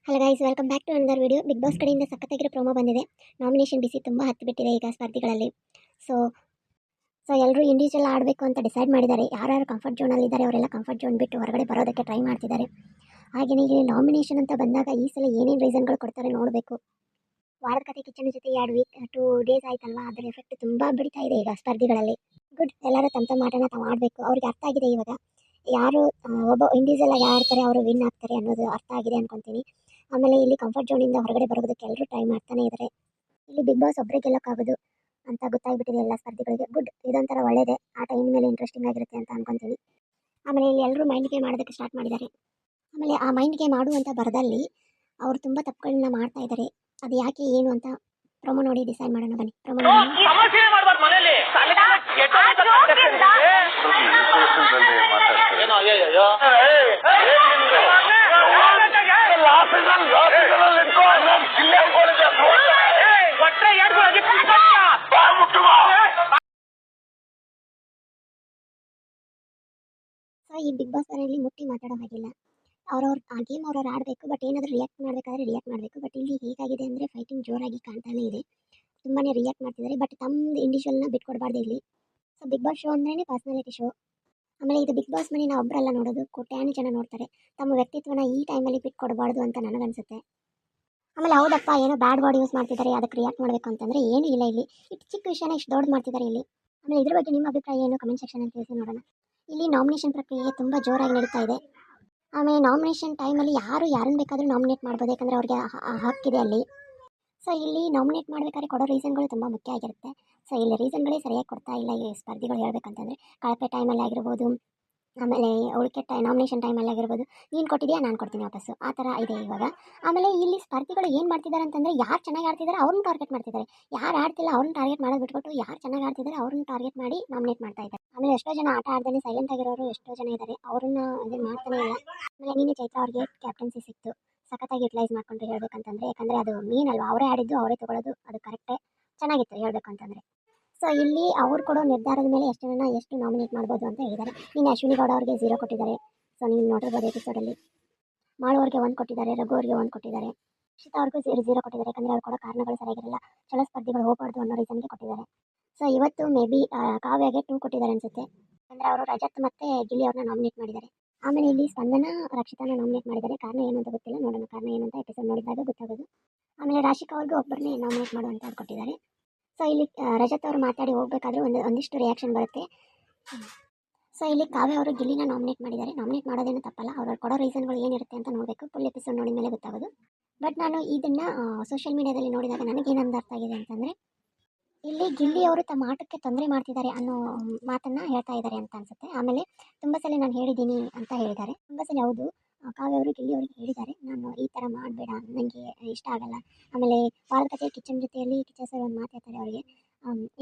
Hello guys, welcome back to another video. Bigg Boss ಕಡೆಯಿಂದ ಸಖತ್ತಾಗಿರೋ promo ಬಂದಿದೆ. Nomination ಬಿಸಿ ತುಂಬ ಹತ್ತಿಬಿಟ್ಟಿದೆ ಈಗ ಸ್ಪರ್ಧಿಗಳಲ್ಲಿ. ಸೊ ಎಲ್ಲರೂ ಇಂಡಿವಿಜುವಲ್ ಆಡಬೇಕು ಅಂತ ಡಿಸೈಡ್ ಮಾಡಿದ್ದಾರೆ. ಯಾರ್ಯಾರು ಕಂಫರ್ಟ್ ಝೋನಲ್ಲಿ ಇದ್ದಾರೆ ಅವರೆಲ್ಲ ಕಂಫರ್ಟ್ ಝೋನ್ ಬಿಟ್ಟು ಹೊರಗಡೆ ಬರೋದಕ್ಕೆ ಟ್ರೈ ಮಾಡ್ತಿದ್ದಾರೆ. ಹಾಗೆಯೇ ಇಲ್ಲಿ ನಾಮಿನೇಷನ್ ಅಂತ ಬಂದಾಗ ಈ ಸಲ ಏನೇನು ರೀಸನ್ಗಳು ಕೊಡ್ತಾರೆ ನೋಡಬೇಕು. ವಾರದ ಕತೆ ಕಿಚನ್ ಜೊತೆ 2 ಡೇಸ್ ಆಯ್ತಲ್ವಾ, ಅದರ ಎಫೆಕ್ಟ್ ತುಂಬ ಬಿಡ್ತಾ ಇದೆ ಈಗ ಸ್ಪರ್ಧಿಗಳಲ್ಲಿ. ಗುಡ್, ಎಲ್ಲರೂ ತಮ್ಮ ಮಾಟನ ತಾವು ಆಡಬೇಕು. ಅವ್ರಿಗೆ ಅರ್ಥ ಆಗಿದೆ ಇವಾಗ ಯಾರು ಒಬ್ಬ ಇಂಡಿವಿಜುವಲ್ ಆಗಿ ಆಡ್ತಾರೆ ಅವರು ವಿನ್ ಆಗ್ತಾರೆ ಅನ್ನೋದು ಅರ್ಥ ಆಗಿದೆ ಅನ್ಕೊತೀನಿ. ಆಮೇಲೆ ಇಲ್ಲಿ ಕಂಫರ್ಟ್ ಝೋನಿಂದ ಹೊರಗಡೆ ಬರೋದಕ್ಕೆ ಎಲ್ಲರೂ ಟ್ರೈ ಮಾಡ್ತಾನೆ ಇದ್ದಾರೆ. ಇಲ್ಲಿ ಬಿಗ್ ಬಾಸ್ ಒಬ್ಬರೇ ಗೆಲ್ಲೋಕ್ಕಾಗೋದು ಅಂತ ಗೊತ್ತಾಗ್ಬಿಟ್ಟಿದೆ ಎಲ್ಲ ಸ್ಪರ್ಧಿಗಳಿಗೆ. ಗುಡ್, ಇದೊಂಥರ ಒಳ್ಳೇದೇ. ಆಟ ಇನ್ಮೇಲೆ ಇಂಟ್ರೆಸ್ಟಿಂಗ್ ಆಗಿರುತ್ತೆ ಅಂತ ಅನ್ಕೊತೀನಿ. ಆಮೇಲೆ ಇಲ್ಲಿ ಎಲ್ಲರೂ ಮೈಂಡ್ ಗೇಮ್ ಮಾಡೋದಕ್ಕೆ ಸ್ಟಾರ್ಟ್ ಮಾಡಿದ್ದಾರೆ. ಆಮೇಲೆ ಆ ಮೈಂಡ್ ಗೇಮ್ ಮಾಡುವಂಥ ಬರದಲ್ಲಿ ಅವರು ತುಂಬ ತಪ್ಪುಗಳನ್ನ ಮಾಡ್ತಾ ಇದ್ದಾರೆ. ಅದು ಯಾಕೆ ಏನು ಅಂತ ಪ್ರೊಮೋ ನೋಡಿ ಡಿಸೈಡ್ ಮಾಡೋಣ ಬನ್ನಿ. ಪ್ರೊಮೋ ಈ ಬಿಗ್ ಬಾಸ್ ಮನೆಯಲ್ಲಿ ಮುಟ್ಟಿ ಮಾತಾಡೋ ಹಾಗಿಲ್ಲ. ಅವ್ರವ್ರು ಆ ಗೇಮ್ ಅವ್ರವ್ರು ಆಡಬೇಕು. ಬಟ್ ಏನಾದರೂ ರಿಯಾಕ್ಟ್ ಮಾಡಬೇಕಾದ್ರೆ ರಿಯಾಕ್ಟ್ ಮಾಡಬೇಕು. ಬಟ್ ಇಲ್ಲಿ ಹೇಗಾಗಿದೆ ಅಂದರೆ ಫೈಟಿಂಗ್ ಜೋರಾಗಿ ಕಾಣ್ತಾನೆ ಇದೆ. ತುಂಬಾ ರಿಯಾಕ್ಟ್ ಮಾಡ್ತಿದ್ದಾರೆ. ಬಟ್ ತಮ್ಮದು ಇಂಡಿವಿಜುವಲ್ನ ಬಿಟ್ಕೊಡ್ಬಾರ್ದು ಇಲ್ಲಿ. ಸೊ ಬಿಗ್ ಬಾಸ್ ಶೋ ಅಂದ್ರೇ ಪರ್ಸನಾಲಿಟಿ ಶೋ. ಆಮೇಲೆ ಇದು ಬಿಗ್ ಬಾಸ್ ಮನೆ ಒಬ್ಬರಲ್ಲ ನೋಡೋದು, ಕೋಟ್ಯಾನು ಜನ ನೋಡ್ತಾರೆ. ತಮ್ಮ ವ್ಯಕ್ತಿತ್ವನ ಈ ಟೈಮಲ್ಲಿ ಬಿಟ್ಕೊಡ್ಬಾರ್ದು ಅಂತ ನನಗನ್ಸುತ್ತೆ. ಆಮೇಲೆ ಹೌದಪ್ಪ, ಏನೋ ಬ್ಯಾಡ್ ವರ್ಡ್ ಯೂಸ್ ಮಾಡ್ತಿದ್ದಾರೆ, ಅದಕ್ಕೆ ರಿಯಾಕ್ಟ್ ಮಾಡಬೇಕು ಅಂತಂದರೆ ಏನೂ ಇಲ್ಲ. ಇಲ್ಲಿ ಇಷ್ಟು ಚಿಕ್ಕ ವಿಷಯನ ಇಷ್ಟು ದೊಡ್ಡದು ಮಾಡ್ತಿದ್ದಾರೆ ಇಲ್ಲಿ. ಆಮೇಲೆ ಇದ್ರ ಬಗ್ಗೆ ನಿಮ್ಮ ಅಭಿಪ್ರಾಯ ಏನು ಕಮೆಂಟ್ ಸೆಕ್ಷನಲ್ಲಿ ತಿಳಿಸಿ ನೋಡೋಣ. ಇಲ್ಲಿ ನಾಮಿನೇಷನ್ ಪ್ರಕ್ರಿಯೆ ತುಂಬ ಜೋರಾಗಿ ನಡೀತಾ ಇದೆ. ಆಮೇಲೆ ನಾಮಿನೇಷನ್ ಟೈಮಲ್ಲಿ ಯಾರನ್ನು ಬೇಕಾದರೂ ನಾಮಿನೇಟ್ ಮಾಡ್ಬೋದು, ಯಾಕಂದರೆ ಅವ್ರಿಗೆ ಹಕ್ಕಿದೆ ಅಲ್ಲಿ. ಸೊ ಇಲ್ಲಿ ನಾಮಿನೇಟ್ ಮಾಡಬೇಕಾದ್ರೆ ಕೊಡೋ ರೀಸನ್ಗಳು ತುಂಬ ಮುಖ್ಯ ಆಗಿರುತ್ತೆ. ಸೊ ಇಲ್ಲಿ ರೀಸನ್ಗಳೇ ಸರಿಯಾಗಿ ಕೊಡ್ತಾ ಇಲ್ಲ ಈ ಸ್ಪರ್ಧಿಗಳು ಹೇಳ್ಬೇಕಂತಂದರೆ. ಕಳಪೆ ಟೈಮಲ್ಲಿ ಆಗಿರ್ಬೋದು, ಆಮೇಲೆ ಉಳಿಕೆ ನಾಮಿನೇಷನ್ ಟೈಮಲ್ಲಿ ಆಗಿರ್ಬೋದು, ನೀನು ಕೊಟ್ಟಿದ್ಯಾ ನಾನು ಕೊಡ್ತೀನಿ ವಾಪಸ್ಸು, ಆ ಥರ ಇದೆ ಇವಾಗ. ಆಮೇಲೆ ಇಲ್ಲಿ ಸ್ಪರ್ಧಿಗಳು ಏನು ಮಾಡ್ತಿದ್ದಾರೆ ಅಂತಂದರೆ, ಯಾರು ಚೆನ್ನಾಗಿ ಆಡ್ತಿದ್ದಾರೆ ಅವ್ರನ್ನ ಟಾರ್ಗೆಟ್ ಮಾಡ್ತಿದ್ದಾರೆ. ಯಾರು ಆಡ್ತಿಲ್ಲ ಅವ್ರನ್ನ ಟಾರ್ಗೆಟ್ ಮಾಡೋದು ಬಿಟ್ಬಿಟ್ಟು ಯಾರು ಚೆನ್ನಾಗಿ ಆಡ್ತಿದ್ದಾರೆ ಅವ್ರನ್ನ ಟಾರ್ಗೆಟ್ ಮಾಡಿ ನಾಮಿನೇಟ್ ಮಾಡ್ತಾ ಇದ್ದಾರೆ. ಆಮೇಲೆ ಎಷ್ಟೋ ಜನ ಆಟ ಆಡ್ದೇ ಸೈಲೆಂಟ್ ಆಗಿರೋರು ಎಷ್ಟೋ ಜನ ಇದ್ದಾರೆ, ಅವ್ರನ್ನ ಇದನ್ನು ಮಾಡ್ತಾನೆ ಇಲ್ಲ. ಆಮೇಲೆ ನೀನು ಚೈತ್ರ ಅವ್ರಿಗೆ ಕ್ಯಾಪ್ಟನ್ಸಿ ಸಿಕ್ತು, ಸಖತ್ತಾಗಿ ಯುಟಿಲೈಸ್ ಮಾಡ್ಕೊಂಡ್ರೆ ಹೇಳ್ಬೇಕಂತಂದರೆ. ಯಾಕಂದರೆ ಅದು ಮೇನ್ ಅಲ್ವಾ, ಅವರೇ ಆಡಿದ್ದು ಅವರೇ ತೊಗೊಳ್ಳೋದು, ಅದು ಕರೆಕ್ಟೇ, ಚೆನ್ನಾಗಿತ್ತು ಹೇಳ್ಬೇಕಂತಂದರೆ. ಸೊ ಇಲ್ಲಿ ಅವ್ರು ಕೊಡೋ ನಿರ್ಧಾರದ ಮೇಲೆ ಎಷ್ಟು ಜನ ಎಷ್ಟು ನಾಮಿನೇಟ್ ಮಾಡ್ಬೋದು ಅಂತ ಹೇಳಿದ್ದಾರೆ. ನೀನು ಅಶ್ವಿನಿ ಗೌಡ ಅವ್ರಿಗೆ 0 ಕೊಟ್ಟಿದ್ದಾರೆ. ಸೊ ನೀವು ನೋಡಿರ್ಬೋದು ಎಪಿಸೋಡಲ್ಲಿ. ಮಾಳು ಅವ್ರಿಗೆ 1 ಕೊಟ್ಟಿದ್ದಾರೆ, ರಘು ಅವ್ರಿಗೆ 1 ಕೊಟ್ಟಿದ್ದಾರೆ, ಶಿತಾ ಅವ್ರಿಗೂ 0 ಕೊಟ್ಟಿದ್ದಾರೆ. ಯಾಕಂದರೆ ಅವ್ರು ಕೊಡೋ ಕಾರಣಗಳು ಸರಿಯಾಗಿರಲ್ಲ, ಚಲೋ ಸ್ಪರ್ಧಿಗಳು ಹೋಗಬಾರ್ದು ಅನ್ನೋ ರೀಸನ್ಗೆ ಕೊಟ್ಟಿದ್ದಾರೆ. ಸೊ ಇವತ್ತು ಮೇ ಬಿ ಕಾವ್ಯಗೆ 2 ಕೊಟ್ಟಿದ್ದಾರೆ ಅನಿಸುತ್ತೆ. ಅಂದರೆ ಅವರು ರಜತ್ ಮತ್ತು ಗಿಲ್ಲಿ ಅವ್ರನ್ನ ನಾಮಿನೇಟ್ ಮಾಡಿದ್ದಾರೆ. ಆಮೇಲೆ ಇಲ್ಲಿ ಸ್ಪಂದನ ರಕ್ಷಿತಾನ ನಾಮಿನೇಟ್ ಮಾಡಿದ್ದಾರೆ. ಕಾರಣ ಏನು ಅಂತ ಗೊತ್ತಿಲ್ಲ, ನೋಡೋಣ ಕಾರಣ ಏನು ಅಂತ ಎಪಿಸೋಡ್ ನೋಡಿದಾಗ ಗೊತ್ತಾಗೋದು. ಆಮೇಲೆ ರಾಶಿಕಾ ಅವ್ರಿಗೂ ಒಬ್ಬರನ್ನೇ ನಾಮಿನೇಟ್ ಮಾಡುವಂಥವ್ರು ಕೊಟ್ಟಿದ್ದಾರೆ. ಸೊ ಇಲ್ಲಿ ರಜತ್ ಅವರು ಮಾತಾಡಿ ಹೋಗ್ಬೇಕಾದ್ರೆ ಒಂದಿಷ್ಟು ರಿಯಾಕ್ಷನ್ ಬರುತ್ತೆ. ಸೊ ಇಲ್ಲಿ ಕಾವ್ಯ ಅವರು ಗಿಲ್ಲಿನ ನಾಮಿನೇಟ್ ಮಾಡಿದ್ದಾರೆ. ನಾಮಿನೇಟ್ ಮಾಡೋದೇನು ತಪ್ಪಲ್ಲ, ಅವ್ರು ಕೊಡೋ ರೀಸನ್ಗಳು ಏನಿರುತ್ತೆ ಅಂತ ನೋಡಬೇಕು. ಫುಲ್ ಎಪಿಸೋಡ್ ನೋಡಿದ ಮೇಲೆ ಗೊತ್ತಾಗೋದು. ಬಟ್ ನಾನು ಇದನ್ನು ಸೋಷಿಯಲ್ ಮೀಡಿಯಾದಲ್ಲಿ ನೋಡಿದಾಗ ನನಗೇನಂದು ಅರ್ಥ ಆಗಿದೆ ಅಂತಂದರೆ, ಇಲ್ಲಿ ಗಿಲ್ಲಿ ಅವರು ತಮ್ಮ ಆಟಕ್ಕೆ ತೊಂದರೆ ಮಾಡ್ತಿದ್ದಾರೆ ಅನ್ನೋ ಮಾತನ್ನು ಹೇಳ್ತಾ ಇದ್ದಾರೆ ಅಂತ ಅನಿಸುತ್ತೆ. ಆಮೇಲೆ ತುಂಬ ಸಲ ನಾನು ಹೇಳಿದ್ದೀನಿ ಅಂತ ಹೇಳಿದ್ದಾರೆ. ತುಂಬ ಸಲ ಹೌದು, ಕಾವ್ಯ ಅವರು ಗಿಲ್ಲಿ ಅವರಿಗೆ ಹೇಳಿದ್ದಾರೆ, ನಾನು ಈ ಥರ ಮಾಡಬೇಡ, ನನಗೆ ಇಷ್ಟ ಆಗಲ್ಲ. ಆಮೇಲೆ ವಾರದ ಕತೆ ಕಿಚನ್ ಜೊತೆಯಲ್ಲಿ ಕಿಚನ್ ಸರ್ ಒಂದು ಮಾತು ಹೇಳ್ತಾರೆ ಅವರಿಗೆ,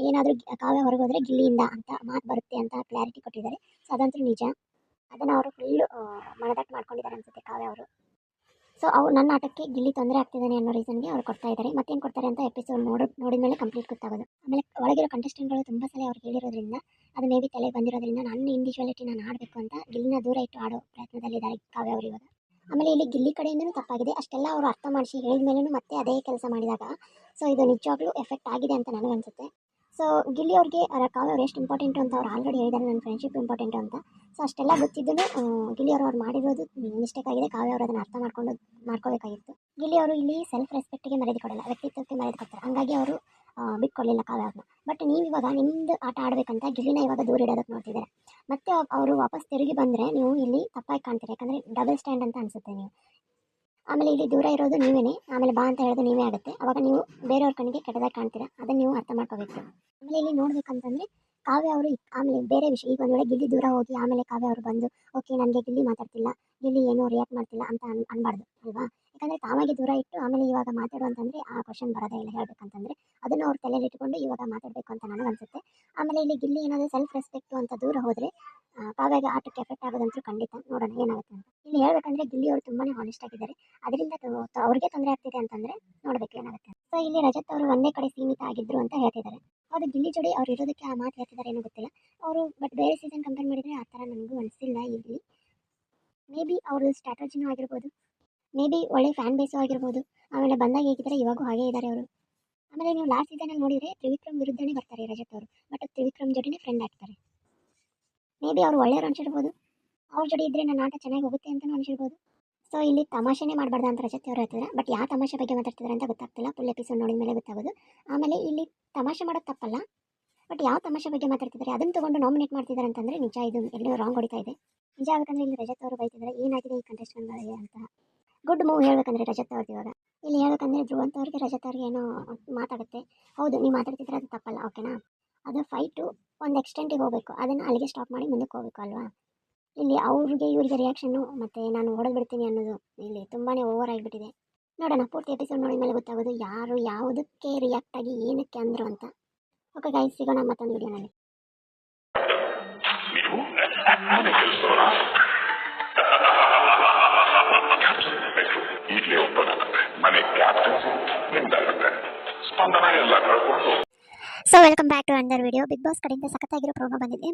ಏನಾದರೂ ಕಾವ್ಯ ಹೊರಗೆ ಹೋದರೆ ಗಿಲ್ಲಿಯಿಂದ ಅಂತ ಮಾತು ಬರುತ್ತೆ ಅಂತ ಕ್ಲಾರಿಟಿ ಕೊಟ್ಟಿದ್ದಾರೆ. ಸೊ ಅದಂತೂ ನಿಜ. ಅದನ್ನು ಅವರು ಫುಲ್ಲು ಮನದಟ್ಟು ಮಾಡ್ಕೊಂಡಿದ್ದಾರೆ ಅನಿಸುತ್ತೆ ಕಾವ್ಯ ಅವರು. ಸೊ ಅವ್ರು ನನ್ನ ಆಟಕ್ಕೆ ಗಿಲ್ಲಿ ತೊಂದರೆ ಆಗ್ತಿದ್ದಾನೆ ಅನ್ನೋ ರೀಸನ್ಗೆ ಅವ್ರು ಕೊಡ್ತಾ ಇದ್ದಾರೆ. ಮತ್ತೇನು ಕೊಡ್ತಾರೆ ಅಂತ ಎಪಿಸೋಡ್ ನೋಡಿದ ಮೇಲೆ ಕಂಪ್ಲೀಟ್ ಗೊತ್ತಾಗೋದು. ಆಮೇಲೆ ಒಳಗಿರೋ ಕಂಟೆಸ್ಟೆಂಟ್ಗಳು ತುಂಬ ಸಲ ಅವ್ರಿಗೆ ಹೇಳಿರೋದ್ರಿಂದ, ಅದು ಮೇ ಬಿ ತಲೆ ಬಂದಿರೋದ್ರಿಂದ ನನ್ನ ಇಂಡಿವಿಜುವಾಲಿಟಿ ನಾನು ಆಡಬೇಕು ಅಂತ ಗಿಲ್ಲಿನ ದೂರ ಇಟ್ಟು ಆಡೋ ಪ್ರಯತ್ನದಲ್ಲಿದ್ದಾರೆ ಕಾವ್ಯ ಅವರು ಇವಾಗ. ಆಮೇಲೆ ಇಲ್ಲಿ ಗಿಲ್ಲಿ ಕಡೆಯಿಂದನೂ ತಪ್ಪಾಗಿದೆ. ಅಷ್ಟೆಲ್ಲ ಅವರು ಅರ್ಥ ಮಾಡಿಸಿ ಹೇಳಿದ ಮೇಲೂ ಮತ್ತೆ ಅದೇ ಕೆಲಸ ಮಾಡಿದಾಗ ಸೊ ಇದು ನಿಜವಾಗ್ಲೂ ಎಫೆಕ್ಟ್ ಆಗಿದೆ ಅಂತ ನನಗನ್ಸುತ್ತೆ. ಸೊ ಗಿಲ್ಲಿ ಅವ್ರಿಗೆ ಕಾವ್ಯ ಅವ್ರು ಎಷ್ಟು ಇಂಪಾರ್ಟೆಂಟು ಅಂತ ಅವ್ರು ಆಲ್ರೆಡಿ ಹೇಳಿದ್ದಾರೆ, ನನ್ನ ಫ್ರೆಂಡ್ಶಿಪ್ ಇಂಪಾರ್ಟೆಂಟು ಅಂತ. ಸೊ ಅಷ್ಟೆಲ್ಲ ಗೊತ್ತಿದ್ದೂ ಗಿಲ್ಲಿ ಅವ್ರು ಮಾಡಿರೋದು ಮಿಸ್ಟೇಕ್ ಆಗಿದೆ. ಕಾವ್ಯ ಅವರು ಅದನ್ನು ಅರ್ಥ ಮಾಡ್ಕೋಬೇಕಾಗಿತ್ತು. ಗಿಲ್ಲಿ ಅವರು ಇಲ್ಲಿ ಸೆಲ್ಫ್ ರೆಸ್ಪೆಕ್ಟಿಗೆ ಮರ್ಯಾದೆ ಕೊಡಲ್ಲ, ವ್ಯಕ್ತಿತ್ವಕ್ಕೆ ಮರ್ಯಾದೆ ಕೊಡ್ತಾರೆ. ಹಂಗಾಗಿ ಅವರು ಬಿಟ್ಕೊಡ್ಲಿಲ್ಲ ಕಾವ್ಯ ಅವ್ರನ್ನ. ಬಟ್ ನೀವು ಇವಾಗ ನಿಮ್ಮದು ಆಟ ಆಡಬೇಕಂತ ಗಿಲ್ಲಿನ ಇವಾಗ ದೂರ ಇಡೋದಕ್ಕೆ ನೋಡ್ತಿದ್ದಾರೆ. ಮತ್ತೆ ಅವರು ವಾಪಸ್ ತಿರುಗಿ ಬಂದರೆ ನೀವು ಇಲ್ಲಿ ತಪ್ಪಾಗಿ ಕಾಣ್ತೀರಿ. ಯಾಕಂದರೆ ಡಬಲ್ ಸ್ಟ್ಯಾಂಡ್ ಅಂತ ಅನಿಸುತ್ತೆ ನೀವು. ಆಮೇಲೆ ಇಲ್ಲಿ ದೂರ ಇರೋದು ನೀವೇ, ಆಮೇಲೆ ಬಾ ಅಂತ ಹೇಳೋದು ನೀವೇ ಆಗುತ್ತೆ. ಅವಾಗ ನೀವು ಬೇರೆಯವ್ರ ಕಣ್ಣಿಗೆ ಕೆಟ್ಟದಾಗಿ ಕಾಣ್ತೀರಾ, ಅದನ್ನು ನೀವು ಅರ್ಥ ಮಾಡ್ಕೋಬೇಕು. ಆಮೇಲೆ ಇಲ್ಲಿ ನೋಡ್ಬೇಕಂತಂದರೆ ಕಾವ್ಯ ಅವರು ಆಮೇಲೆ ಬೇರೆ ವಿಷಯ, ಈಗ ಒಂದು ವೇಳೆ ಗಿಲ್ಲಿ ದೂರ ಹೋಗಿ ಆಮೇಲೆ ಕಾವ್ಯ ಅವರು ಬಂದು ಓಕೆ ನನಗೆ ಗಿಲ್ಲಿ ಮಾತಾಡ್ತಿಲ್ಲ, ಗಿಲ್ಲಿ ಏನೋ ರಿಯಾಕ್ಟ್ ಮಾಡ್ತಿಲ್ಲ ಅಂತ ಅನ್ಬಾರ್ದು ಅಲ್ವಾ. ಯಾಕಂದರೆ ತಾವಾಗಿ ದೂರ ಇಟ್ಟು ಆಮೇಲೆ ಇವಾಗ ಮಾತಾಡು ಅಂತಂದರೆ ಆ ಕ್ವಶನ್ ಬರೋದೇ ಇಲ್ಲ ಹೇಳ್ಬೇಕಂತಂದರೆ. ಅದನ್ನು ಅವ್ರು ತಲೆಯಲ್ಲಿ ಇಟ್ಕೊಂಡು ಇವಾಗ ಮಾತಾಡಬೇಕು ಅಂತ ನನಗನ್ಸುತ್ತೆ. ಆಮೇಲೆ ಇಲ್ಲಿ ಗಿಲ್ಲಿ ಏನಾದರೂ ಸೆಲ್ಫ್ ರೆಸ್ಪೆಕ್ಟು ಅಂತ ದೂರ ಹೋದರೆ ಕಾವ್ಯಗೆ ಆಟಕ್ಕೆ ಎಫೆಕ್ಟ್ ಆಗೋದಂತೂ ಖಂಡಿತ. ನೋಡೋಣ ಏನಾಗುತ್ತೆ ಅಂತ. ಇಲ್ಲಿ ಹೇಳ್ಬೇಕಂದ್ರೆ ಗಿಲ್ಲಿ ಅವರು ತುಂಬಾ ಹಾನೆಸ್ಟ್ ಆಗಿದ್ದಾರೆ. ಅದರಿಂದ ಅವ್ರಿಗೆ ತೊಂದರೆ ಆಗ್ತಿದೆ ಅಂತಂದರೆ ನೋಡಬೇಕು ಏನಾಗುತ್ತೆ. ಸೊ ಇಲ್ಲಿ ರಜತ್ ಅವರು ಒಂದೇ ಕಡೆ ಸೀಮಿತ ಆಗಿದ್ರು ಅಂತ ಹೇಳ್ತಿದ್ದಾರೆ. ಹೌದು, ಗಿಲ್ಲಿ ಜೋಡಿ ಅವ್ರು ಇರೋದಕ್ಕೆ ಆ ಮಾತು ಹೇಳ್ತಿದ್ದಾರೆ ಏನೋ ಗೊತ್ತಿಲ್ಲ ಅವರು. ಬಟ್ ಬೇರೆ ಸೀಸನ್ ಕಂಪೇರ್ ಮಾಡಿದರೆ ಆ ಥರ ನನಗೂ ಅನಿಸಿಲ್ಲ. ಇಲ್ಲಿ ಮೇ ಬಿ ಅವ್ರ ಸ್ಟ್ರಾಟಜಿನೂ ಆಗಿರ್ಬೋದು. ಮೇ ಬಿ ಒಳ್ಳೆ ಫ್ಯಾನ್ ಬೇಸು ಆಗಿರ್ಬೋದು. ಆಮೇಲೆ ಬಂದಾಗ ಹೇಗಿದ್ದಾರೆ ಇವಾಗೂ ಹಾಗೇ ಇದ್ದಾರೆ ಅವರು. ಆಮೇಲೆ ನೀವು ಲಾಸ್ಟ್ ಸೀಸನಲ್ಲಿ ನೋಡಿದರೆ ತ್ರಿವಿಕ್ರಮ್ ವಿರುದ್ಧನೇ ಬರ್ತಾರೆ ರಜತ್ ಅವರು, ಬಟ್ ತ್ರಿವಿಕ್ರಮ್ ಜೊತೆನೇ ಫ್ರೆಂಡ್ ಆಗ್ತಾರೆ. ಮೇ ಬಿ ಅವ್ರು ಒಳ್ಳೆಯವ್ರು ಅನ್ಸಿರ್ಬೋದು, ಅವ್ರ ಜೊತೆ ಇದ್ದರೆ ನನ್ನ ಆಟ ಚೆನ್ನಾಗಿ ಹೋಗುತ್ತೆ ಅಂತಲೂ ಅನ್ಸಿರ್ಬೋದು. ಸೊ ಇಲ್ಲಿ ತಮಾಷೆನೇ ಮಾಡಬಾರ್ದು ಅಂತ ರಜತ್ ಅವರು ಹೇಳ್ತಿದ್ದಾರೆ, ಬಟ್ ಯಾವ ತಮಾಷೆ ಬಗ್ಗೆ ಮಾತಾಡ್ತಿದ್ದಾರೆ ಅಂತ ಗೊತ್ತಾಗ್ತಿಲ್ಲ, ಫುಲ್ ಎಪಿಸೋಡ್ ನೋಡಿದ ಮೇಲೆ ಗೊತ್ತಾಗೋದು. ಆಮೇಲೆ ಇಲ್ಲಿ ತಮಾಷೆ ಮಾಡೋದು ತಪ್ಪಲ್ಲ, ಬಟ್ ಯಾವ ತಮಾಷೆ ಬಗ್ಗೆ ಮಾತಾಡ್ತಿದ್ದಾರೆ ಅದನ್ನು ತೊಗೊಂಡು ನಾಮಿನೇಟ್ ಮಾಡ್ತಿದ್ದಾರೆ ಅಂತಂದರೆ ನಿಜ ಇದು ಎಲ್ಲೋ ರಾಂಗ್ ಹೊಡಿತಾ ಇದೆ. ನಿಜ ಆಗಬೇಕಂದ್ರೆ ಇಲ್ಲಿ ರಜತ್ ಅವರು ಬೈತಿದ್ದಾರೆ ಏನಾಗಿದೆ ಈ ಕಂಟೆಸ್ಟೆಂಟ್ಗಳಿಗೆ ಅಂತ. ಗುಡ್ ಮೂವ್ ಹೇಳ್ಬೇಕಂದ್ರೆ ರಜತ್ ಅವ್ರದ್ದು ಇವಾಗ ಇಲ್ಲಿ ಹೇಳ್ಬೇಕಂದ್ರೆ ಧ್ರುವಂತ್ ಅವ್ರಿಗೆ ರಜತ್ ಅವ್ರಿಗೆ ಏನೋ ಮಾತಾಡುತ್ತೆ. ಹೌದು ನೀವು ಮಾತಾಡ್ತಿದ್ರೆ ಅದು ತಪ್ಪಲ್ಲ, ಓಕೆನಾ. ಅದು ಫೈಟು ಒಂದು ಎಕ್ಸ್ಟೆಂಟಿಗೆ ಹೋಗಬೇಕು, ಅದನ್ನು ಅಲ್ಲಿಗೆ ಸ್ಟಾಪ್ ಮಾಡಿ ಮುಂದಕ್ಕೆ ಹೋಗಬೇಕು ಅಲ್ವಾ. ಇಲ್ಲಿ ಅವ್ರಿಗೆ ಇವ್ರಿಗೆ ರಿಯಾಕ್ಷನ್ನು ಮತ್ತು ನಾನು ಹೊಡೆದು ಬಿಡ್ತೀನಿ ಅನ್ನೋದು ಇಲ್ಲಿ ತುಂಬಾ ಓವರ್ ಆಗಿಬಿಟ್ಟಿದೆ. ನೋಡೋಣ ಪೂರ್ತಿ ಎಪಿಸೋಡ್ ನೋಡಿದ ಮೇಲೆ ಗೊತ್ತಾಗೋದು ಯಾರು ಯಾವುದಕ್ಕೆ ರಿಯಾಕ್ಟ್ ಆಗಿ ಏನಕ್ಕೆ ಅಂದರು ಅಂತ. ಓಕೆ ಗೈಸ್, ಸಿಗೋಣ ಮತ್ತೊಂದು ವಿಡಿಯೋನಲ್ಲಿ. So welcome back to another video. Bigg Boss ಕಡೆಯಿಂದ ಸಖತ್ತಾಗಿರೋ ಪ್ರೋಮೋ ಬಂದಿದೆ.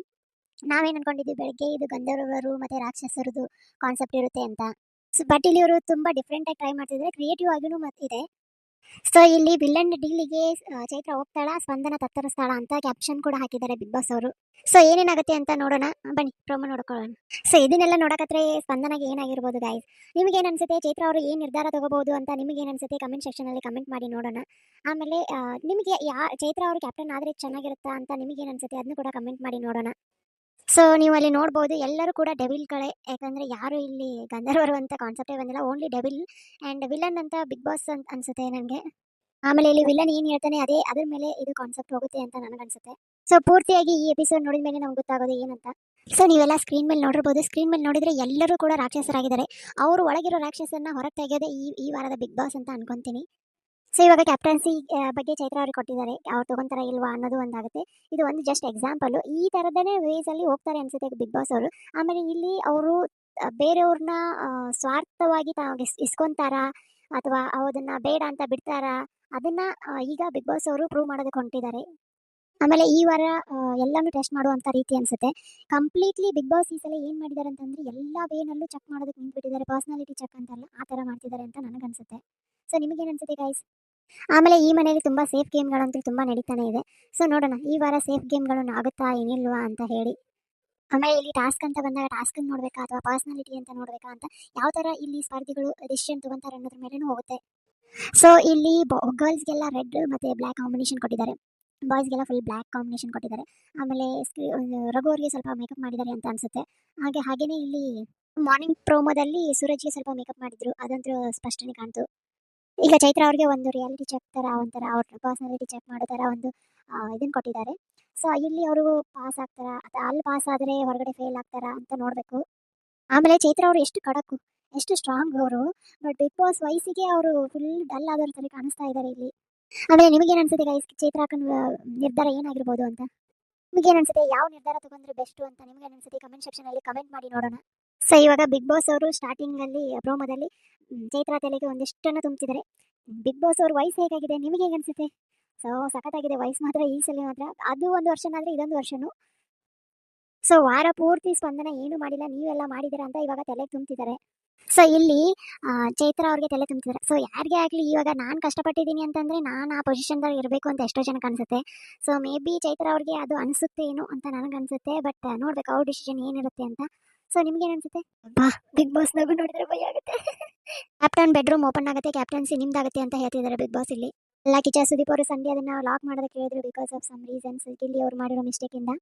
ನಾವೇನು ಅನ್ಕೊಂಡಿದ್ವಿ ಬೆಳಗ್ಗೆ ಇದು ಗಂಧರ್ವರು ಮತ್ತು ರಾಕ್ಷಸರದು ಕಾನ್ಸೆಪ್ಟ್ ಇರುತ್ತೆ ಅಂತ. ಸೊ ಬಟ್ ಇಲ್ಲಿ ಇವರು ತುಂಬ ಡಿಫ್ರೆಂಟಾಗಿ ಟ್ರೈ ಮಾಡ್ತಿದ್ದಾರೆ, ಕ್ರಿಯೇಟಿವ್ ಆಗಿಯೂ ಮತ್ತಿದೆ. ಸೊ ಇಲ್ಲಿ ವಿಲ್ಲನ್ ಡೀಲಿಗೆ ಚೈತ್ರ ಹೋಗ್ತಾಳ, ಸ್ಪಂದನ ತತ್ತರಿಸ್ತಾಳ ಅಂತ ಕ್ಯಾಪ್ಷನ್ ಕೂಡ ಹಾಕಿದ್ದಾರೆ ಬಿಗ್ ಬಾಸ್ ಅವರು. ಸೊ ಏನೇನಾಗುತ್ತೆ ಅಂತ ನೋಡೋಣ ಬನ್ನಿ, ಪ್ರೋಮೋ ನೋಡ್ಕೊಳ್ಳೋಣ. ಸೊ ಇದನ್ನೆಲ್ಲ ನೋಡಕತ್ರೆ ಸ್ಪಂದನಾಗೆ ಏನಾಗಿರ್ಬೋದು ಗೈಸ್, ನಿಮಗೇನು ಅನ್ಸುತ್ತೆ? ಚೈತ್ರ ಅವರು ಏನು ನಿರ್ಧಾರ ತಗೋಬಹುದು ಅಂತ ನಿಮಗೇನು ಅನ್ಸುತ್ತೆ? ಕಮೆಂಟ್ ಸೆಕ್ಷನಲ್ಲಿ ಕಮೆಂಟ್ ಮಾಡಿ ನೋಡೋಣ. ಆಮೇಲೆ ನಿಮಗೆ ಚೈತ್ರ ಅವರು ಕ್ಯಾಪ್ಟನ್ ಆದರೆ ಚೆನ್ನಾಗಿರುತ್ತಾ ಅಂತ ನಿಮಗೇನು ಅನ್ಸುತ್ತೆ ಅದನ್ನು ಕೂಡ ಕಮೆಂಟ್ ಮಾಡಿ ನೋಡೋಣ. ಸೊ ನೀವು ಅಲ್ಲಿ ನೋಡ್ಬೋದು ಎಲ್ಲರೂ ಕೂಡ ಡೆವಿಲ್ಗಳೇ, ಯಾಕಂದರೆ ಯಾರು ಇಲ್ಲಿ ಗಂಧರ್ವರು ಅಂತ ಕಾನ್ಸೆಪ್ಟೇ ಬಂದಿಲ್ಲ, ಓನ್ಲಿ ಡೆವಿಲ್ ಆ್ಯಂಡ್ ವಿಲನ್ ಅಂತ ಬಿಗ್ ಬಾಸ್ ಅಂತ ಅನಿಸುತ್ತೆ ನನಗೆ. ಆಮೇಲೆ ಇಲ್ಲಿ ವಿಲನ್ ಏನು ಹೇಳ್ತಾನೆ ಅದ್ರ ಮೇಲೆ ಇದು ಕಾನ್ಸೆಪ್ಟ್ ಹೋಗುತ್ತೆ ಅಂತ ನನಗನ್ಸುತ್ತೆ. ಸೊ ಪೂರ್ತಿಯಾಗಿ ಈ ಎಪಿಸೋಡ್ ನೋಡಿದ ಮೇಲೆ ನಮ್ಗೆ ಗೊತ್ತಾಗೋದು ಏನಂತ. ಸೊ ನೀವೆಲ್ಲ ಸ್ಕ್ರೀನ್ ಮೇಲೆ ನೋಡಿರ್ಬೋದು, ಸ್ಕ್ರೀನ್ ಮೇಲೆ ನೋಡಿದರೆ ಎಲ್ಲರೂ ಕೂಡ ರಾಕ್ಷಸರಾಗಿದ್ದಾರೆ. ಅವರು ಒಳಗಿರೋ ರಾಕ್ಷಸನ್ನ ಹೊರಗೆ ತೆಗೆಯೋದೇ ಈ ವಾರದ ಬಿಗ್ ಬಾಸ್ ಅಂತ ಅನ್ಕೊತೀನಿ. ಸೊ ಇವಾಗ ಕ್ಯಾಪ್ಟನ್ಸಿ ಬಗ್ಗೆ ಚೈತ್ರ ಅವ್ರಿಗೆ ಕೊಟ್ಟಿದ್ದಾರೆ, ಅವ್ರು ತೊಗೊತಾರ ಇಲ್ವಾ ಅನ್ನೋದು ಒಂದಾಗುತ್ತೆ. ಇದು ಒಂದು ಜಸ್ಟ್ ಎಕ್ಸಾಂಪಲು, ಈ ಥರದೇ ವೇಸಲ್ಲಿ ಹೋಗ್ತಾರೆ ಅನಿಸುತ್ತೆ ಬಿಗ್ ಬಾಸ್ ಅವರು. ಆಮೇಲೆ ಇಲ್ಲಿ ಅವರು ಬೇರೆಯವ್ರನ್ನ ಸ್ವಾರ್ಥವಾಗಿ ಇಸ್ಕೊತಾರಾ ಅಥವಾ ಅದನ್ನು ಬೇಡ ಅಂತ ಬಿಡ್ತಾರಾ, ಅದನ್ನು ಈಗ ಬಿಗ್ ಬಾಸ್ ಅವರು ಪ್ರೂವ್ ಮಾಡೋದಕ್ಕೆ ಹೊಂಟಿದ್ದಾರೆ. ಆಮೇಲೆ ಈ ವಾರ ಎಲ್ಲನೂ ಟೆಸ್ಟ್ ಮಾಡುವಂಥ ರೀತಿ ಅನಿಸುತ್ತೆ. ಕಂಪ್ಲೀಟ್ಲಿ ಬಿಗ್ ಬಾಸ್ ಈ ಸಲ ಏನು ಮಾಡಿದ್ದಾರೆ ಅಂತಂದರೆ ಎಲ್ಲ ವೇನಲ್ಲೂ ಚೆಕ್ ಮಾಡೋದಕ್ಕೆ ನಿಂತ್ಬಿಟ್ಟಿದ್ದಾರೆ, ಪರ್ಸ್ನಾಲಿಟಿ ಚೆಕ್ ಅಂತಾರಲ್ಲ ಆ ಥರ ಮಾಡ್ತಿದ್ದಾರೆ ಅಂತ ನನಗನ್ಸುತ್ತೆ. ಸೊ ನಿಮಗೇನು ಅನ್ಸುತ್ತೆ ಗೈಸ್? ಆಮೇಲೆ ಈ ಮನೆಯಲ್ಲಿ ತುಂಬ ಸೇಫ್ ಗೇಮ್ಗಳಂತೂ ತುಂಬ ನಡೀತಾನೆ ಇದೆ. ಸೊ ನೋಡೋಣ ಈ ವಾರ ಸೇಫ್ ಗೇಮ್ಗಳನ್ನು ಆಗುತ್ತಾ ಏನಿಲ್ವಾ ಅಂತ ಹೇಳಿ. ಆಮೇಲೆ ಇಲ್ಲಿ ಟಾಸ್ಕ್ ಅಂತ ಬಂದಾಗ ಟಾಸ್ಕನ್ನು ನೋಡಬೇಕಾ ಅಥವಾ ಪರ್ಸ್ನಾಲಿಟಿ ಅಂತ ನೋಡಬೇಕಾ ಅಂತ ಯಾವ ಥರ ಇಲ್ಲಿ ಸ್ಪರ್ಧಿಗಳು ಡಿಸಿಷನ್ ತೊಗೊತಾರೆ ಅನ್ನೋದ್ರ ಮೇಲೇನೂ ಹೋಗುತ್ತೆ. ಸೊ ಇಲ್ಲಿ ಗರ್ಲ್ಸ್ಗೆಲ್ಲ ರೆಡ್ ಮತ್ತು ಬ್ಲ್ಯಾಕ್ ಕಾಂಬಿನೇಷನ್ ಕೊಟ್ಟಿದ್ದಾರೆ, ಬಾಯ್ಸ್ಗೆಲ್ಲ ಫುಲ್ ಬ್ಲ್ಯಾಕ್ ಕಾಂಬಿನೇಷನ್ ಕೊಟ್ಟಿದ್ದಾರೆ. ಆಮೇಲೆ ರಘು ಅವ್ರಿಗೆ ಸ್ವಲ್ಪ ಮೇಕಪ್ ಮಾಡಿದ್ದಾರೆ ಅಂತ ಅನಿಸುತ್ತೆ. ಹಾಗೆಯೇ ಇಲ್ಲಿ ಮಾರ್ನಿಂಗ್ ಪ್ರೋಮೋದಲ್ಲಿ ಸೂರಜ್ಗೆ ಸ್ವಲ್ಪ ಮೇಕಪ್ ಮಾಡಿದ್ರು, ಅದಂತೂ ಸ್ಪಷ್ಟನೆ ಕಾಣ್ತು. ಈಗ ಚೈತ್ರ ಅವ್ರಿಗೆ ಒಂದು ರಿಯಾಲಿಟಿ ಚೆಕ್ ಥರ ಒಂಥರ ಅವ್ರ ಪರ್ಸ್ನಾಲಿಟಿ ಚೆಕ್ ಮಾಡೋ ಥರ ಒಂದು ಇದನ್ನು ಕೊಟ್ಟಿದ್ದಾರೆ. ಸೊ ಇಲ್ಲಿ ಅವರು ಪಾಸ್ ಆಗ್ತಾರಾ ಅಥವಾ ಅಲ್ಲಿ ಪಾಸ್ ಆದರೆ ಹೊರಗಡೆ ಫೇಲ್ ಆಗ್ತಾರಾ ಅಂತ ನೋಡಬೇಕು. ಆಮೇಲೆ ಚೈತ್ರ ಅವರು ಎಷ್ಟು ಖಡಕ್ಕು, ಎಷ್ಟು ಸ್ಟ್ರಾಂಗ್ ಅವರು, ಬಟ್ ಬಿಗ್ ಬಾಸ್ ವಯಸ್ಸಿಗೆ ಅವರು ಫುಲ್ ಡಲ್ ಆದವ್ರ ಥರ ಕಾಣಿಸ್ತಾ ಇದ್ದಾರೆ ಇಲ್ಲಿ. ಆಮೇಲೆ ನಿಮಗೇನು ಅನ್ಸುತ್ತೆ ಗೈಸ್, ಚೈತ್ರ ನಿರ್ಧಾರ ಏನಾಗಿರ್ಬೋದು ಅಂತ? ನಿಮಗೇನು ಅನ್ಸುತ್ತೆ? ಯಾವ ನಿರ್ಧಾರ ತೊಗೊಂಡ್ರೆ ಬೆಸ್ಟು ಅಂತ ನಿಮಗೇನು ಅನ್ಸುತ್ತೆ? ಕಮೆಂಟ್ ಸೆಕ್ಷನಲ್ಲಿ ಕಮೆಂಟ್ ಮಾಡಿ ನೋಡೋಣ. ಸೊ ಇವಾಗ ಬಿಗ್ ಬಾಸ್ ಅವರು ಸ್ಟಾರ್ಟಿಂಗಲ್ಲಿ ಪ್ರೋಮೋದಲ್ಲಿ ಚೈತ್ರ ತಲೆಗೆ ಒಂದಿಷ್ಟನ್ನು ತುಂಬ್ತಿದ್ದಾರೆ. ಬಿಗ್ ಬಾಸ್ ಅವ್ರ ವಯಸ್ಸು ಹೇಗಾಗಿದೆ ನಿಮಗೆ ಹೇಗೆ ಅನಿಸುತ್ತೆ? ಸೊ ಸಖತ್ತಾಗಿದೆ ವಯಸ್ಸು ಮಾತ್ರ, ಈ ಸಲ ಮಾತ್ರ ಅದು ಒಂದು ವರ್ಷನಾದರೆ ಇದೊಂದು ವರ್ಷನೂ. ಸೊ ವಾರ ಪೂರ್ತಿ ಸ್ಪಂದನ ಏನು ಮಾಡಿಲ್ಲ, ನೀವೆಲ್ಲ ಮಾಡಿದ್ದೀರಾ ಅಂತ ಇವಾಗ ತಲೆಗೆ ತುಂಬ್ತಿದ್ದಾರೆ. ಸೊ ಇಲ್ಲಿ ಚೈತ್ರ ಅವ್ರಿಗೆ ತಲೆ ತುಂಬ್ತಿದ್ದಾರೆ. ಸೊ ಯಾರಿಗೆ ಆಗಲಿ ಇವಾಗ ನಾನು ಕಷ್ಟಪಟ್ಟಿದ್ದೀನಿ ಅಂತಂದರೆ ನಾನು ಆ ಪೊಸಿಷನ್ದಾಗ ಇರಬೇಕು ಅಂತ ಎಷ್ಟೋ ಜನಕ್ಕೆ ಅನಿಸುತ್ತೆ. ಸೊ ಮೇ ಬಿ ಚೈತ್ರ ಅವ್ರಿಗೆ ಅದು ಅನಿಸುತ್ತೆ ಏನು ಅಂತ ನನಗನ್ಸುತ್ತೆ, ಬಟ್ ನೋಡ್ಬೇಕು ಅವ್ರ ಡಿಸಿಷನ್ ಏನಿರುತ್ತೆ ಅಂತ. ಸೊ ನಿಮ್ಗೇನು ಅನ್ಸುತ್ತೆ? ಬಿಗ್ ಬಾಸ್ನಾಗೂ ನೋಡಿದ್ರೆ ಭಯ ಆಗುತ್ತೆ. ಕ್ಯಾಪ್ಟನ್ ಬೆಡ್ರೂಮ್ ಓಪನ್ ಆಗುತ್ತೆ, ಕ್ಯಾಪ್ಟನ್ಸಿ ನಿಮ್ದಾಗುತ್ತೆ ಅಂತ ಹೇಳ್ತಿದ್ದಾರೆ ಬಿಗ್ ಬಾಸ್ ಇಲ್ಲಿ. ಎಲ್ಲ ಕಿಚ್ಚ ಸುದೀಪ್ ಅವರು ಸಂಡೇ ಅದನ್ನು ಲಾಕ್ ಮಾಡೋದಕ್ಕೆ ಹೇಳಿದ್ರು ಬಿಕಾಸ್ ಆಫ್ ಸಮ್ ರೀಸನ್ಸ್, ಇಲ್ಲಿ ಅವ್ರು ಮಾಡಿರೋ ಮಿಸ್ಟೇಕಿಂದ.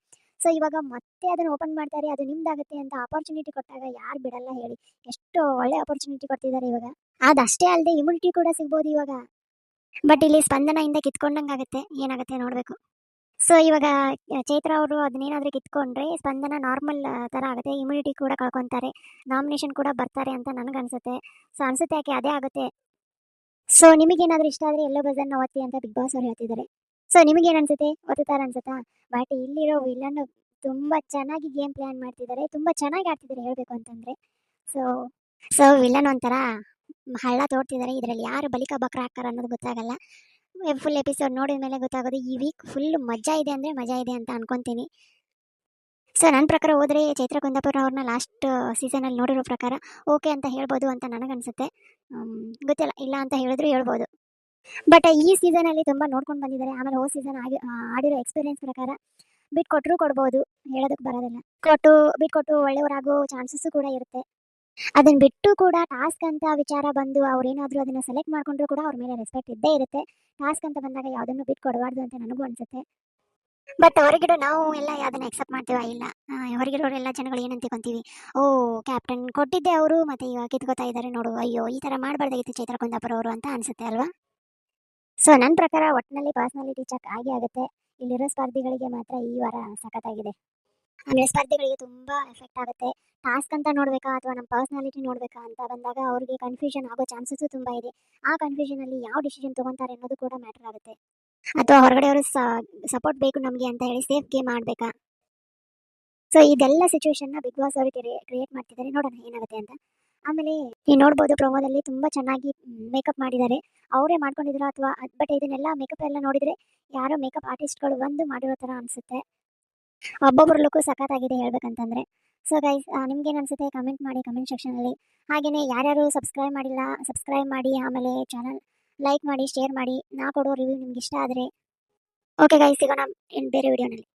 ಸೊ ಇವಾಗ ಮತ್ತೆ ಅದನ್ನು ಓಪನ್ ಮಾಡ್ತಾರೆ, ಅದು ನಿಮ್ದಾಗುತ್ತೆ ಅಂತ ಆಪರ್ಚುನಿಟಿ ಕೊಟ್ಟಾಗ ಯಾರು ಬಿಡಲ್ಲ ಹೇಳಿ? ಎಷ್ಟು ಒಳ್ಳೆ ಆಪರ್ಚುನಿಟಿ ಕೊಡ್ತಿದ್ದಾರೆ ಇವಾಗ. ಅದಷ್ಟೇ ಅಲ್ಲದೆ ಇಮ್ಯುನಿಟಿ ಕೂಡ ಸಿಗ್ಬೋದು ಇವಾಗ, ಬಟ್ ಇಲ್ಲಿ ಸ್ಪಂದನೆಯಿಂದ ಕಿತ್ಕೊಂಡಂಗೆ ಆಗುತ್ತೆ, ಏನಾಗುತ್ತೆ ನೋಡಬೇಕು. ಸೊ ಇವಾಗ ಚೈತ್ರ ಅವರು ಅದನ್ನೇನಾದರೂ ಕಿತ್ಕೊಂಡ್ರೆ ಸ್ಪಂದನ ನಾರ್ಮಲ್ ಥರ ಆಗುತ್ತೆ, ಇಮ್ಯುನಿಟಿ ಕೂಡ ಕಳ್ಕೊತಾರೆ, ನಾಮಿನೇಷನ್ ಕೂಡ ಬರ್ತಾರೆ ಅಂತ ನನಗನ್ಸುತ್ತೆ. ಸೊ ಅನಿಸುತ್ತೆ ಯಾಕೆ ಅದೇ ಆಗುತ್ತೆ. ಸೊ ನಿಮಗೇನಾದರೂ ಇಷ್ಟ ಆದರೆ ಎಲ್ಲೋ ಬಜನ್ನ ಒತ್ತಿ ಅಂತ ಬಿಗ್ ಬಾಸ್ ಅವ್ರು ಹೇಳ್ತಿದ್ದಾರೆ. ಸೊ ನಿಮಗೇನು ಅನ್ಸುತ್ತೆ? ಒತ್ತುತ್ತಾರೆ ಅನ್ಸುತ್ತಾ? ಬಟ್ ಇಲ್ಲಿರೋ ವಿಲನ್ ತುಂಬ ಚೆನ್ನಾಗಿ ಗೇಮ್ ಪ್ಲ್ಯಾನ್ ಮಾಡ್ತಿದ್ದಾರೆ, ತುಂಬ ಚೆನ್ನಾಗಿ ಆಡ್ತಿದ್ದಾರೆ ಹೇಳಬೇಕು ಅಂತಂದರೆ. ಸೊ ವಿಲನ್ ಒಂಥರ ಹಳ್ಳ ತೋಡ್ತಿದ್ದಾರೆ, ಇದರಲ್ಲಿ ಯಾರು ಬಲಿಕ ಬಕ್ರ ಹಾಕ್ತಾರೆ ಅನ್ನೋದು ಗೊತ್ತಾಗಲ್ಲ. ಫುಲ್ ಎಪಿಸೋಡ್ ನೋಡಿದ ಮೇಲೆ ಗೊತ್ತಾಗೋದು. ಈ ವೀಕ್ ಫುಲ್ ಮಜಾ ಇದೆ ಅಂದರೆ ಮಜಾ ಇದೆ ಅಂತ ಅನ್ಕೊತೀನಿ. ಸೊ ನನ್ನ ಪ್ರಕಾರ ಹೋದರೆ ಚೈತ್ರ ಕುಂದಾಪುರ ಅವ್ರನ್ನ ಲಾಸ್ಟ್ ಸೀಸನಲ್ಲಿ ನೋಡಿರೋ ಪ್ರಕಾರ ಓಕೆ ಅಂತ ಹೇಳ್ಬೋದು ಅಂತ ನನಗನ್ಸುತ್ತೆ. ಗೊತ್ತಿಲ್ಲ, ಇಲ್ಲ ಅಂತ ಹೇಳಿದ್ರು ಹೇಳ್ಬೋದು. ಬಟ್ ಈ ಸೀಸನಲ್ಲಿ ತುಂಬ ನೋಡ್ಕೊಂಡು ಬಂದಿದ್ದಾರೆ. ಆಮೇಲೆ ಹೋದ ಸೀಸನ್ ಆಡಿರೋ ಎಕ್ಸ್ಪೀರಿಯನ್ಸ್ ಪ್ರಕಾರ ಬಿಟ್ಕೊಟ್ರೂ ಕೊಡ್ಬೋದು, ಹೇಳೋದಕ್ಕೆ ಬರೋದಿಲ್ಲ. ಬಿಟ್ಕೊಟ್ಟು ಒಳ್ಳೆಯವರಾಗೋ ಚಾನ್ಸಸ್ಸು ಕೂಡ ಇರುತ್ತೆ. ಅದನ್ನ ಬಿಟ್ಟು ಕೂಡ ಟಾಸ್ಕ್ ಅಂತ ವಿಚಾರ ಬಂದು ಅವ್ರೇನಾದರೂ ಅದನ್ನ ಸೆಲೆಕ್ಟ್ ಮಾಡ್ಕೊಂಡ್ರು ಕೂಡ ಅವ್ರ ಮೇಲೆ ರೆಸ್ಪೆಕ್ಟ್ ಇದ್ದೇ ಇರುತ್ತೆ. ಟಾಸ್ಕ್ ಅಂತ ಬಂದಾಗ ಯಾವುದನ್ನು ಬಿಟ್ಟು ಕೊಡಬಾರ್ದು ಅಂತ ನನಗೂ ಅನ್ಸುತ್ತೆ. ಬಟ್ ಹೊರಗಿರೋ ನಾವು ಎಲ್ಲ ಅದನ್ನ ಎಕ್ಸೆಪ್ಟ್ ಮಾಡ್ತೀವ? ಇಲ್ಲ. ಹೊರಗಿರೋರೆಲ್ಲ ಜನಗಳು ಏನಂತ ತಿಳ್ಕೊಂತೀವಿ, ಓ ಕ್ಯಾಪ್ಟನ್ ಕೊಟ್ಟಿದ್ದೆ ಅವರು ಮತ್ತೆ ಇವಾಗ ಕಿತ್ಕೋತಾ ಇದ್ದಾರೆ ನೋಡು, ಅಯ್ಯೋ ಈ ಥರ ಮಾಡಬಾರ್ದಾಗಿತ್ತು ಚೈತ್ರ ಕುಂದಾಪುರ ಅವರು ಅಂತ ಅನ್ಸುತ್ತೆ ಅಲ್ವಾ? ಸೊ ನನ್ನ ಪ್ರಕಾರ ಒಟ್ಟಿನಲ್ಲಿ ಪರ್ಸನಾಲಿಟಿ ಚೆಕ್ ಆಗೇ ಆಗುತ್ತೆ. ಇಲ್ಲಿರೋ ಸ್ಪರ್ಧಿಗಳಿಗೆ ಮಾತ್ರ ಈ ವಾರ ಸಖತ್ತಾಗಿದೆ. ಆಮೇಲೆ ಸ್ಪರ್ಧಿಗಳಿಗೆ ತುಂಬ ಎಫೆಕ್ಟ್ ಆಗುತ್ತೆ. ಟಾಸ್ಕ್ ಅಂತ ನೋಡಬೇಕಾ ಅಥವಾ ನಮ್ಮ ಪರ್ಸನಾಲಿಟಿ ನೋಡಬೇಕಾ ಅಂತ ಬಂದಾಗ ಅವ್ರಿಗೆ ಕನ್ಫ್ಯೂಷನ್ ಆಗೋ ಚಾನ್ಸಸ್ಸು ತುಂಬ ಇದೆ. ಆ ಕನ್ಫ್ಯೂಷನಲ್ಲಿ ಯಾವ ಡಿಸಿಷನ್ ತೊಗೊತಾರೆ ಅನ್ನೋದು ಕೂಡ ಮ್ಯಾಟರ್ ಆಗುತ್ತೆ. ಅಥವಾ ಹೊರಗಡೆಯವರು ಸಪೋರ್ಟ್ ಬೇಕು ನಮಗೆ ಅಂತ ಹೇಳಿ ಸೇಫ್ ಗೇಮ್ ಆಡಬೇಕಾ? ಸೊ ಇದೆಲ್ಲ ಸಿಚುವೇಶನ್ನ ಬಿಗ್ ಬಾಸ್ ಅವರು ಕ್ರಿಯೇಟ್ ಮಾಡ್ತಿದ್ದಾರೆ. ನೋಡೋಣ ಏನಾಗುತ್ತೆ ಅಂತ. ಆಮೇಲೆ ನೀವು ನೋಡ್ಬೋದು ಪ್ರೊಮೋದಲ್ಲಿ ತುಂಬ ಚೆನ್ನಾಗಿ ಮೇಕಪ್ ಮಾಡಿದ್ದಾರೆ. ಅವರೇ ಮಾಡ್ಕೊಂಡಿದ್ರು ಅಥವಾ ಬಟ್ ಇದನ್ನೆಲ್ಲ ಮೇಕಪ್ ಎಲ್ಲ ನೋಡಿದರೆ ಯಾರೋ ಮೇಕಪ್ ಆರ್ಟಿಸ್ಟ್ಗಳು ಬಂದು ಮಾಡಿರೋ ಥರ ಅನಿಸುತ್ತೆ. ಒಬ್ಬೊಬ್ಬರ ಲುಕ್ಕು ಸಖತ್ತಾಗಿದೆ ಹೇಳ್ಬೇಕಂತಂದರೆ. ಸೊ ಗೈಸ್, ನಿಮ್ಗೇನು ಅನಿಸುತ್ತೆ ಕಮೆಂಟ್ ಮಾಡಿ ಕಮೆಂಟ್ ಸೆಕ್ಷನಲ್ಲಿ. ಹಾಗೆಯೇ ಯಾರ್ಯಾರು ಸಬ್ಸ್ಕ್ರೈಬ್ ಮಾಡಿಲ್ಲ ಸಬ್ಸ್ಕ್ರೈಬ್ ಮಾಡಿ, ಆಮೇಲೆ ಚಾನಲ್ ಲೈಕ್ ಮಾಡಿ, ಶೇರ್ ಮಾಡಿ. ನಾ ಕೊಡೋ ರಿವ್ಯೂ ನಿಮ್ಗೆ ಇಷ್ಟ ಆದರೆ ಓಕೆ ಗೈಸ್, ಸಿಗೋಣ ಬೇರೆ ವಿಡಿಯೋನಲ್ಲಿ.